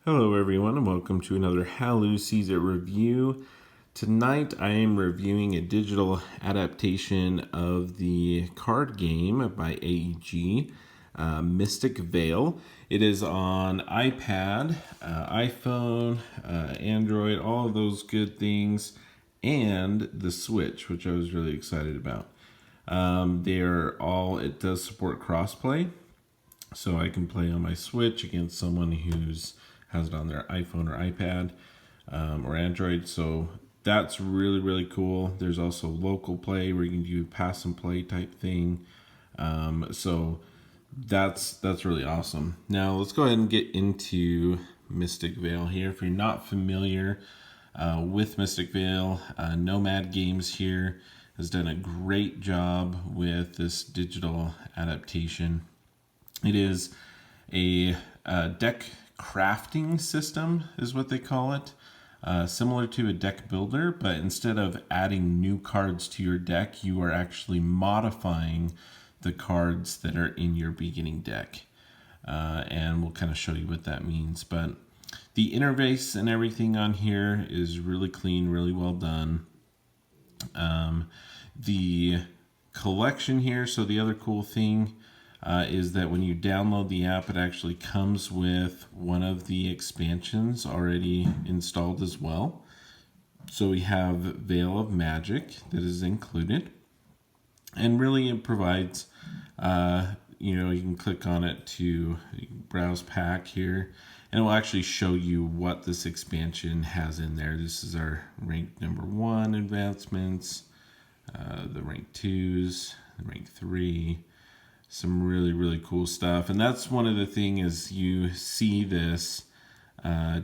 Hello everyone and welcome to another Halloo Caesar review. Tonight I am reviewing a digital adaptation of the card game by AEG, Mystic Vale. It is on iPad, iPhone, Android, all of those good things, and the Switch, which I was really excited about. It does support crossplay, so I can play on my Switch against someone who's has it on their iPhone or iPad or Android. So that's really cool. There's also local play where you can do pass and play type thing. So that's really awesome. Now let's go ahead and get into Mystic Vale here. If you're not familiar with Mystic Vale, Nomad Games here has done a great job with this digital adaptation. It is a deck crafting system, is what they call it. Similar to a deck builder, but instead of adding new cards to your deck, you are actually modifying the cards that are in your beginning deck. And we'll kind of show you what that means. But the interface and everything on here is really clean, really well done. The collection here, so the other cool thing is that when you download the app, it actually comes with one of the expansions already installed as well. So we have Vale of Magic that is included. And really it provides, you can click on it to browse pack here. And it will actually show you what this expansion has in there. This is our rank number 1 advancements, the rank 2s, the rank 3, some really cool stuff. And that's one of the things is you see this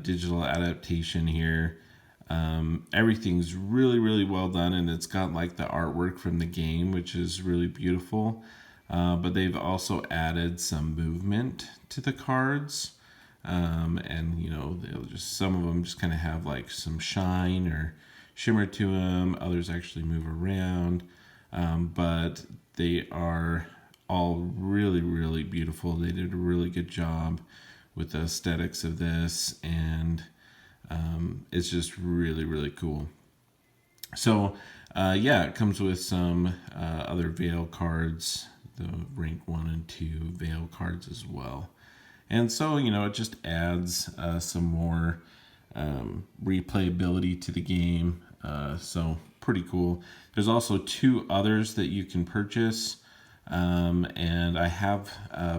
digital adaptation here. Everything's really well done, and it's got like the artwork from the game, which is really beautiful. But they've also added some movement to the cards. And they'll just, some of them just kind of have like some shine or shimmer to them. Others actually move around. But they are all really beautiful. They did a really good job with the aesthetics of this, and it's just really cool. So it comes with some other Vale cards, the rank 1 and 2 Vale cards as well. And so, it just adds some more replayability to the game. So pretty cool. There's also 2 others that you can purchase. And I have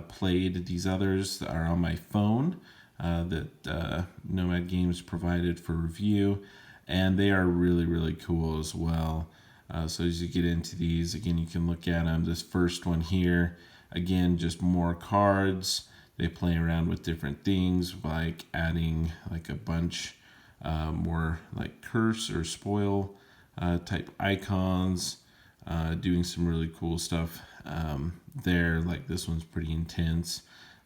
played these others that are on my phone that Nomad Games provided for review, and they are really cool as well. So as you get into these, again, you can look at them. This first one here, again, just more cards. They play around with different things, like adding like a bunch more like curse or spoil type icons, doing some really cool stuff there. Like this one's pretty intense.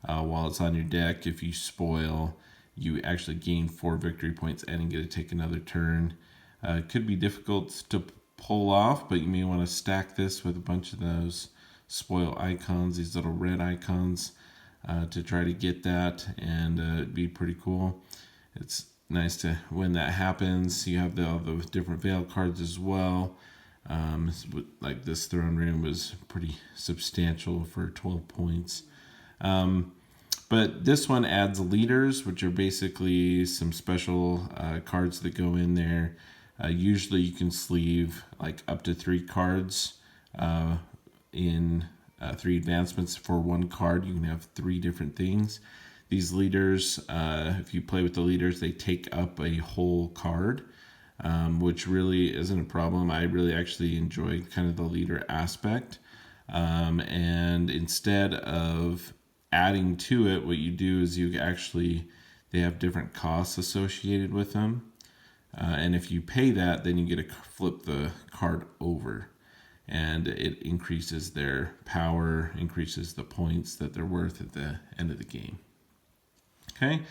While it's on your deck, if you spoil, you actually gain 4 victory points and get to take another turn. It could be difficult to pull off, but you may want to stack this with a bunch of those spoil icons, these little red icons, to try to get that, and it'd be pretty cool. It's nice to when that happens. You have all the different Vale cards as well. Like this throne room was pretty substantial for 12 points. But this one adds leaders, which are basically some special cards that go in there. Usually you can sleeve like up to 3 cards in 3 advancements for 1 card. You can have 3 different things. These leaders, if you play with the leaders, they take up a whole card. Which really isn't a problem. I really actually enjoy kind of the leader aspect. And instead of adding to it, what you do is they have different costs associated with them. And if you pay that, then you get to flip the card over. And it increases their power, increases the points that they're worth at the end of the game. Okay,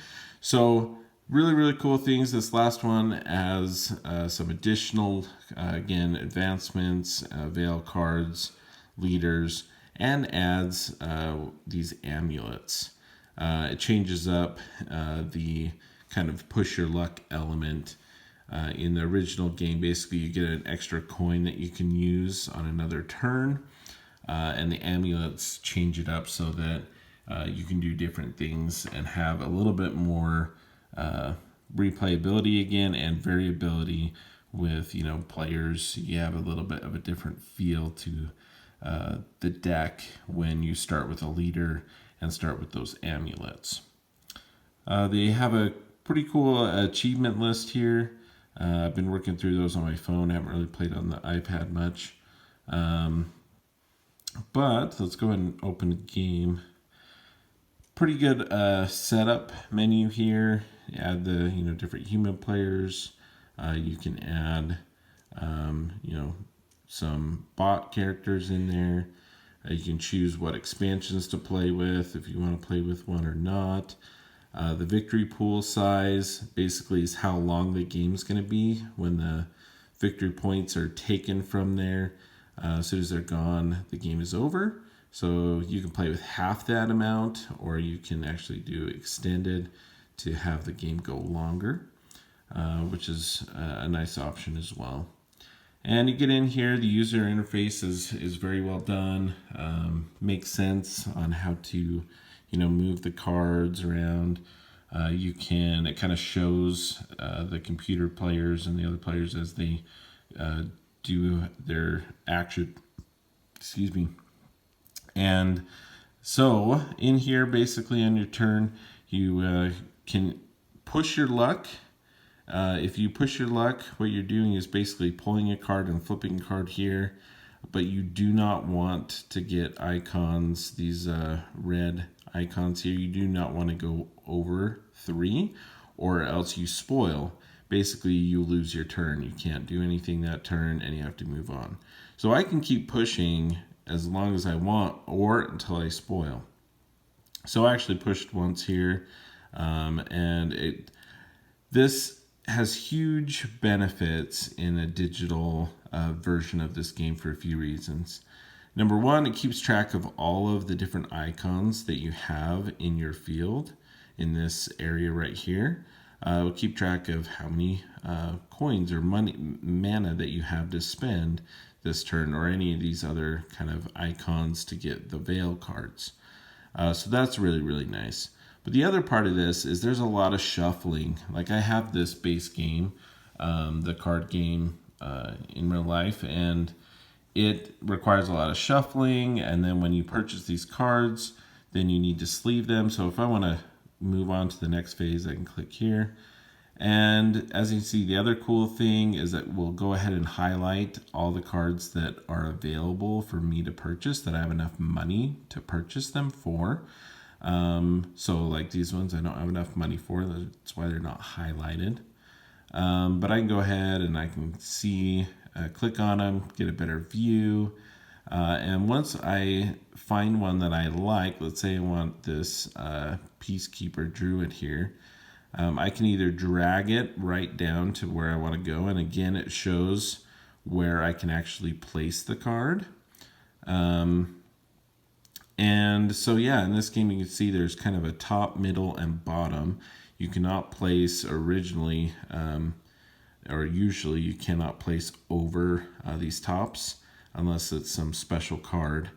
so really cool things. This last one has some additional, again, advancements, Vale cards, leaders, and adds these amulets. It changes up the kind of push your luck element. In the original game, basically you get an extra coin that you can use on another turn, and the amulets change it up so that you can do different things and have a little bit more replayability again and variability with players. You have a little bit of a different feel to the deck when you start with a leader and start with those amulets. They have a pretty cool achievement list here. I've been working through those on my phone. I haven't really played on the iPad much. But let's go ahead and open a game. Pretty good setup menu here. Add the different human players. You can add some bot characters in there. You can choose what expansions to play with, if you want to play with one or not. The victory pool size basically is how long the game's going to be when the victory points are taken from there. As soon as they're gone, the game is over. So you can play with half that amount, or you can actually do extended to have the game go longer, which is a nice option as well. And you get in here, the user interface is very well done. Makes sense on how to move the cards around. It kind of shows the computer players and the other players as they do their action. Excuse me. And so in here, basically on your turn, you can push your luck. If you push your luck, what you're doing is basically pulling a card and flipping a card here, but you do not want to get icons, these red icons here. You do not want to go over 3, or else you spoil. Basically, you lose your turn. You can't do anything that turn, and you have to move on. So I can keep pushing as long as I want, or until I spoil. So I actually pushed once here, and this has huge benefits in a digital version of this game for a few reasons. Number one, it keeps track of all of the different icons that you have in your field in this area right here. It will keep track of how many coins or mana that you have to spend this turn, or any of these other kind of icons to get the Vale cards. So that's really, really nice. But the other part of this is there's a lot of shuffling. Like I have this base game, the card game in real life, and it requires a lot of shuffling. And then when you purchase these cards, then you need to sleeve them. So if I want to move on to the next phase, I can click here. And as you can see, the other cool thing is that we'll go ahead and highlight all the cards that are available for me to purchase, that I have enough money to purchase them for. So like these ones, I don't have enough money for. That's why they're not highlighted. But I can go ahead and I can see, click on them, get a better view. And once I find one that I like, let's say I want this Peacekeeper Druid here, I can either drag it right down to where I want to go. And again, it shows where I can actually place the card. And so, yeah, in this game, you can see there's kind of a top, middle, and bottom. You cannot place originally, or usually you cannot place over these tops unless it's some special card.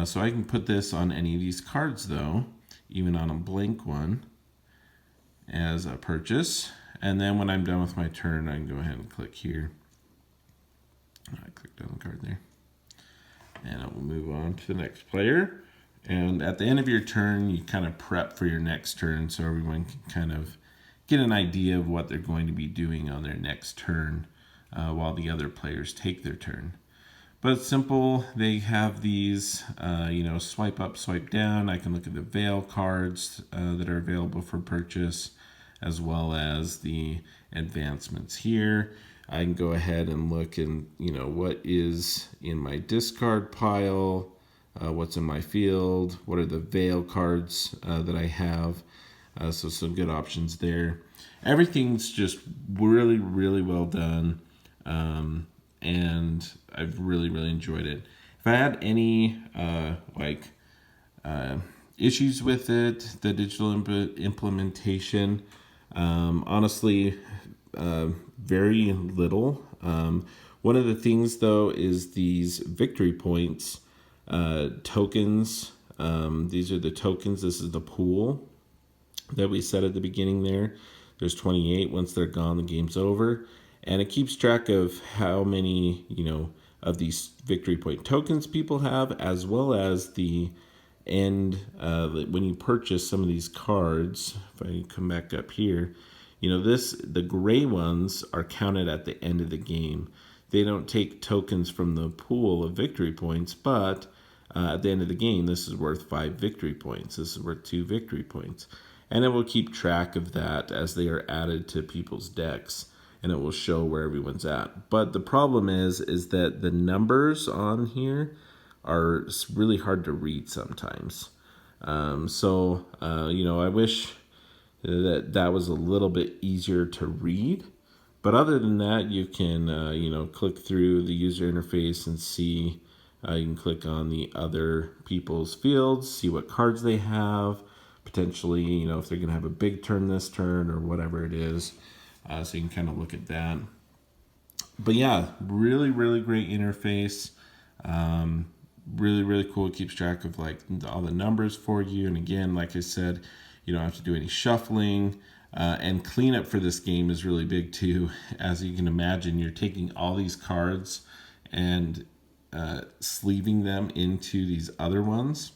So I can put this on any of these cards, though, even on a blank one, as a purchase. And then when I'm done with my turn, I can go ahead and click here. I clicked on the card there. And I will move on to the next player. And at the end of your turn, you kind of prep for your next turn so everyone can kind of get an idea of what they're going to be doing on their next turn while the other players take their turn. But it's simple. They have these, swipe up, swipe down. I can look at the Vale cards that are available for purchase, as well as the advancements here. I can go ahead and look and, what is in my discard pile, what's in my field, what are the Vale cards that I have. So some good options there. Everything's just really, really well done. And I've really, really enjoyed it. If I had any issues with it, the digital implementation. Honestly, very little. One of the things, though, is these victory points tokens. These are the tokens. This is the pool that we set at the beginning there. There's 28. Once they're gone, the game's over. And it keeps track of how many, of these victory point tokens people have, as well as the end. When you purchase some of these cards, if I come back up here, the gray ones are counted at the end of the game. They don't take tokens from the pool of victory points, but at the end of the game, this is worth 5 victory points. This is worth 2 victory points. And it will keep track of that as they are added to people's decks, and it will show where everyone's at. But the problem is that the numbers on here are really hard to read sometimes. I wish that was a little bit easier to read. But other than that, you can, click through the user interface and see. You can click on the other people's fields, see what cards they have, potentially, if they're going to have a big turn this turn or whatever it is. So you can kind of look at that. But yeah, really, really great interface. Really, really cool. It keeps track of all the numbers for you. And again, like I said, you don't have to do any shuffling. And cleanup for this game is really big too. As you can imagine, you're taking all these cards and sleeving them into these other ones.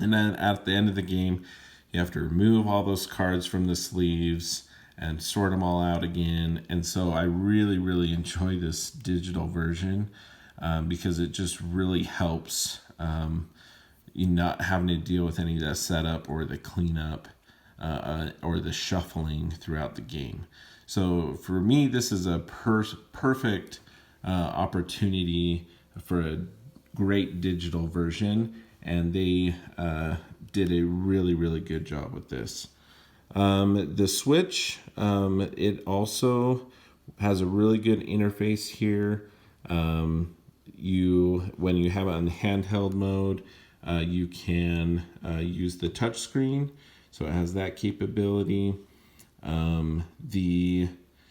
And then at the end of the game, you have to remove all those cards from the sleeves and sort them all out again. And so I really, really enjoy this digital version because it just really helps you not having to deal with any of that setup or the cleanup or the shuffling throughout the game. So for me, this is a perfect opportunity for a great digital version, and they did a really, really good job with this. The Switch, it also has a really good interface here. When you have it on handheld mode, you can use the touch screen, so it has that capability. The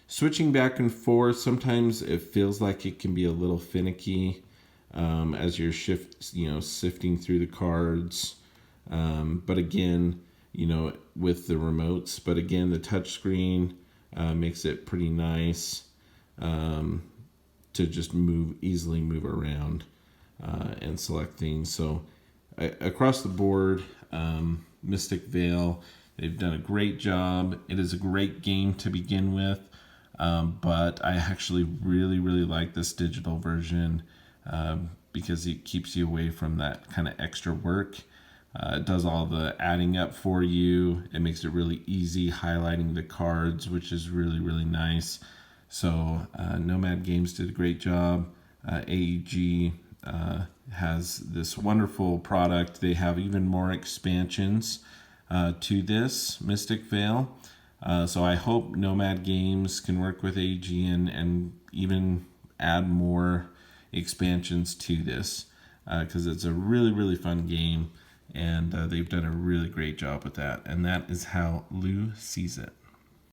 switching back and forth, sometimes it feels like it can be a little finicky as you're sifting through the cards. But again, with the remotes, but again, the touch screen makes it pretty nice to just easily move around and select things. So across the board, Mystic Vale, they've done a great job. It is a great game to begin with, but I actually really, really like this digital version because it keeps you away from that kind of extra work. It does all the adding up for you. It makes it really easy highlighting the cards, which is really, really nice. So Nomad Games did a great job. AEG has this wonderful product. They have even more expansions to this Mystic Vale. So I hope Nomad Games can work with AEG and even add more expansions to this because it's a really, really fun game. And they've done a really great job with that. And that is how Lou sees it.